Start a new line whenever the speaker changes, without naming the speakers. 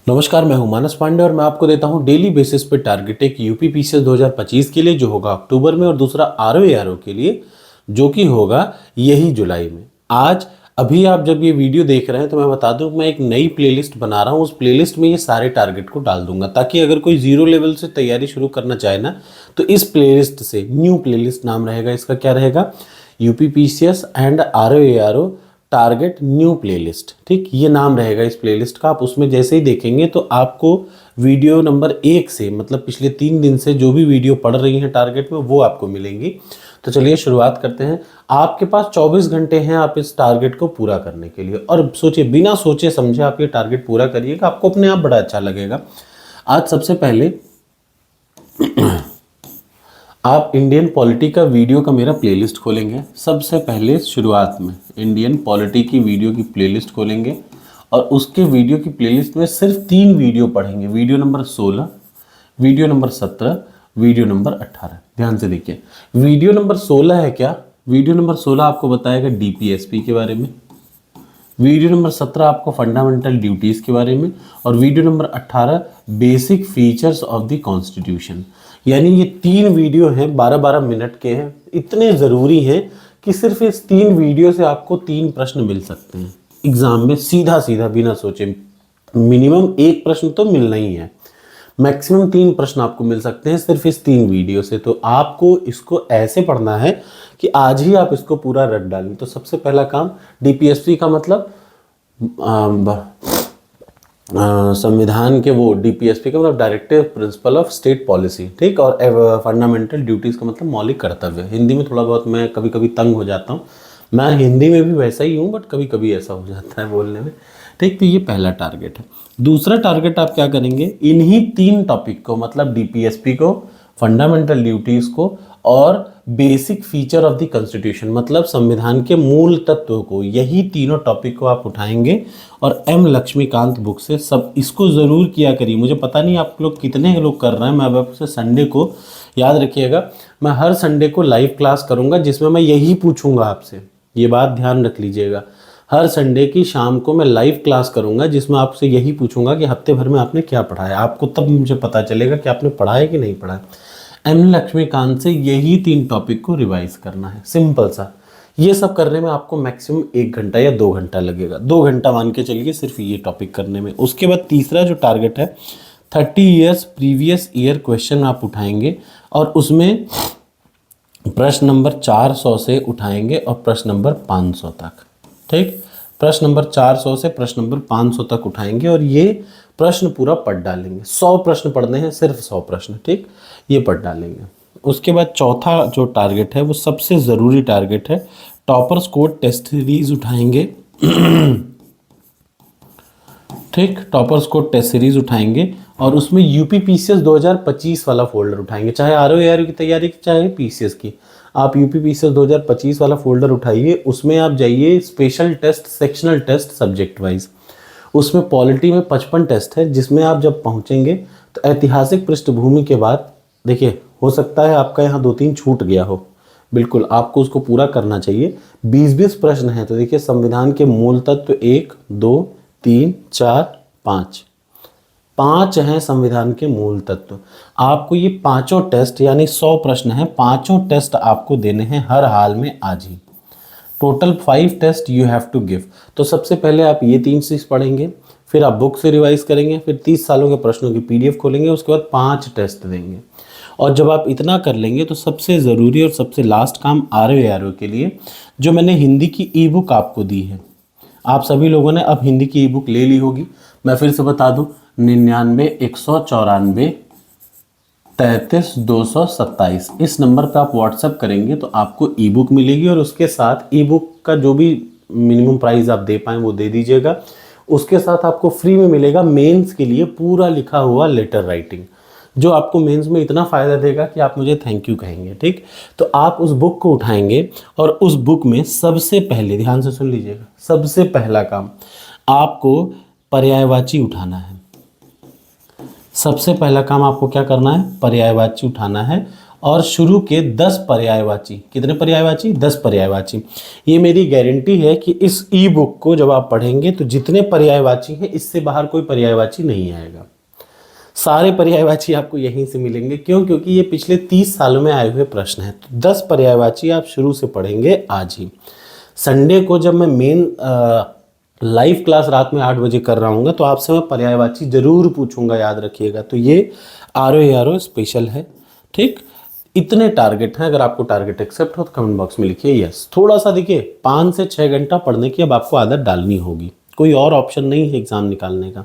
नमस्कार, मैं हूं मानस पांडे और मैं आपको देता हूं डेली बेसिस पे टारगेट एक यूपी पीसीएस 2025 के लिए जो होगा अक्टूबर में और दूसरा आरओ के लिए जो कि होगा यही जुलाई में। आज अभी आप जब ये वीडियो देख रहे हैं तो मैं बता दूं मैं एक नई प्लेलिस्ट बना रहा हूं। उस प्लेलिस्ट में ये सारे टारगेट को डाल दूंगा ताकि अगर कोई जीरो लेवल से तैयारी शुरू करना चाहे ना तो इस प्लेलिस्ट से, न्यू प्लेलिस्ट नाम रहेगा इसका, क्या रहेगा, UP PCS and RO target new playlist. ठीक, ये नाम रहेगा इस प्लेलिस्ट का। आप उसमें जैसे ही देखेंगे तो आपको वीडियो नंबर 1 से, मतलब पिछले 3 दिन से जो भी वीडियो पढ़ रही हैं टारगेट में, वो आपको मिलेंगी। तो चलिए शुरुआत करते हैं। आपके पास 24 घंटे हैं आप इस टारगेट को पूरा करने के लिए, और सोचिए, बिना सोचे समझे आप ये टारगेट पूरा करिएगा, आपको अपने आप बड़ा अच्छा लगेगा। आज सबसे पहले आप इंडियन पॉलिटी का वीडियो का मेरा प्लेलिस्ट खोलेंगे। सबसे पहले शुरुआत में इंडियन पॉलिटी की वीडियो की प्लेलिस्ट खोलेंगे और उसके वीडियो की प्लेलिस्ट में सिर्फ 3 वीडियो पढ़ेंगे। Video number 16, video number 17, video number 18। ध्यान से देखिए, वीडियो नंबर 16 है क्या, वीडियो नंबर 16 आपको बताएगा डीपीएसपी के बारे में, वीडियो नंबर 17 आपको फंडामेंटल ड्यूटीज़ के बारे में, और video number 18 basic features of the constitution. यानी ये 3 वीडियो हैं, 12-12 मिनट के हैं, इतने ज़रूरी हैं कि सिर्फ इस 3 वीडियो से आपको 3 प्रश्न मिल सकते हैं एग्ज़ाम में, सीधा सीधा बिना सोचे। मिनिमम 1 प्रश्न तो मिलना ही है, मैक्सिमम 3 प्रश्न आपको मिल सकते हैं सिर्फ इस 3 वीडियो से। तो आपको इसको ऐसे पढ़ना है कि आज ही आप इसको पूरा रट डालें। तो सबसे पहला काम, डीपीएसपी का मतलब संविधान के, वो डीपीएसपी का मतलब directive principle of state policy, ठीक, और फंडामेंटल ड्यूटीज़ का मतलब मौलिक कर्तव्य। हिंदी में थोड़ा बहुत मैं कभी कभी तंग हो जाता हूँ, मैं हिंदी में भी वैसा ही हूँ, बट कभी कभी ऐसा हो जाता है बोलने में। ठीक, तो ये पहला टारगेट है। दूसरा टारगेट आप क्या करेंगे, इन्हीं 3 टॉपिक को, मतलब डीपीएसपी को, फंडामेंटल ड्यूटीज़ को और basic feature of the constitution, मतलब संविधान के मूल तत्व को, यही तीनों टॉपिक को आप उठाएंगे और एम लक्ष्मीकांत बुक से। सब इसको ज़रूर किया करिए। मुझे पता नहीं आप लोग कितने लोग कर रहे हैं। मैं अब आपसे संडे को, याद रखिएगा, मैं हर संडे को लाइव क्लास करूँगा जिसमें मैं यही पूछूंगा आपसे, ये बात ध्यान रख लीजिएगा। हर संडे की शाम को मैं लाइव क्लास करूंगा जिसमें आपसे यही पूछूंगा कि हफ्ते भर में आपने क्या पढ़ा है। आपको तब मुझे पता चलेगा कि आपने पढ़ा है कि नहीं पढ़ा है। एम लक्ष्मीकांत से यही 3 टॉपिक को रिवाइज करना है, सिंपल सा। ये सब करने में आपको मैक्सिमम 1 घंटा या 2 घंटा लगेगा, 2 घंटा मान के चलिए सिर्फ ये टॉपिक करने में। उसके बाद तीसरा जो टारगेट है, 30 ईयर्स प्रीवियस ईयर क्वेश्चन आप उठाएंगे और उसमें प्रश्न नंबर 400 से उठाएंगे और प्रश्न नंबर 500 तक। ठीक, प्रश्न नंबर 400 से प्रश्न नंबर 500 तक उठाएंगे और ये प्रश्न पूरा पढ़ डालेंगे। 100 प्रश्न पढ़ने हैं, सिर्फ 100 प्रश्न, ठीक, ये पढ़ डालेंगे। उसके बाद चौथा जो टारगेट है वो सबसे ज़रूरी टारगेट है, टॉपर्स कोड टेस्ट सीरीज उठाएंगे। ठीक, टॉपर्स कोड टेस्ट सीरीज उठाएंगे और उसमें यूपी पीसीएस 2025 वाला फोल्डर उठाएंगे, चाहे आरओ की तैयारी की चाहे पीसीएस की। आप यूपी पीसीएस 2025 वाला फोल्डर उठाइए, उसमें आप जाइए special test, sectional test, subject wise. उसमें पॉलिटी में 55 टेस्ट है, जिसमें आप जब पहुंचेंगे तो ऐतिहासिक पृष्ठभूमि के बाद, देखिए हो सकता है आपका यहाँ 2-3 छूट गया हो, बिल्कुल आपको उसको पूरा करना चाहिए। 20-20 प्रश्न हैं, तो देखिए संविधान के मूल तत्व 1, 2, 3, 4, 5 हैं संविधान के मूल तत्व। आपको ये 5 टेस्ट, यानी 100 प्रश्न हैं, 5 टेस्ट आपको देने हैं हर हाल में आज ही। Total 5 test you have to give. तो सबसे पहले आप ये 3 चीज़ पढ़ेंगे, फिर आप बुक से रिवाइज करेंगे, फिर 30 सालों के प्रश्नों की पीडीएफ खोलेंगे, उसके बाद 5 टेस्ट देंगे। और जब आप इतना कर लेंगे तो सबसे ज़रूरी और सबसे लास्ट काम आरओ के लिए, जो मैंने हिंदी की ई बुक आपको दी है। आप सभी लोगों ने अब हिंदी की ई बुक ले ली होगी। मैं फिर से बता दूं, 99-194 33-227 इस नंबर पे आप व्हाट्सएप करेंगे तो आपको ई बुक मिलेगी, और उसके साथ ई बुक का जो भी मिनिमम प्राइस आप दे पाएँ वो दे दीजिएगा। उसके साथ आपको फ्री में मिलेगा मेंस के लिए पूरा लिखा हुआ लेटर राइटिंग, जो आपको मेंस में इतना फ़ायदा देगा कि आप मुझे थैंक यू कहेंगे। ठीक, तो आप उस बुक को उठाएंगे और उस बुक में सबसे पहले, ध्यान से सुन लीजिएगा, सबसे पहला काम आपको पर्यायवाची उठाना है। सबसे पहला काम आपको क्या करना है, पर्यायवाची उठाना है। और शुरू के 10 पर्यायवाची। कितने पर्यायवाची? 10 पर्यायवाची। ये मेरी गारंटी है कि इस ई बुक को जब आप पढ़ेंगे तो जितने पर्यायवाची हैं इससे बाहर कोई पर्यायवाची नहीं आएगा। सारे पर्यायवाची आपको यहीं से मिलेंगे। क्यों? क्योंकि ये पिछले 30 सालों में आए हुए प्रश्न हैं। तो 10 पर्यायवाची आप शुरू से पढ़ेंगे आज ही। संडे को जब मैं मेन लाइव क्लास रात में 8 बजे कर रहा हूँ तो आपसे मैं पर्यायवाची जरूर पूछूंगा, याद रखिएगा। तो ये आर स्पेशल है, ठीक। इतने टारगेट हैं। अगर आपको टारगेट एक्सेप्ट हो तो कमेंट बॉक्स में लिखिए यस। थोड़ा सा देखिए 5 से 6 घंटा पढ़ने की अब आपको आदत डालनी होगी, कोई और ऑप्शन नहीं है एग्जाम निकालने का।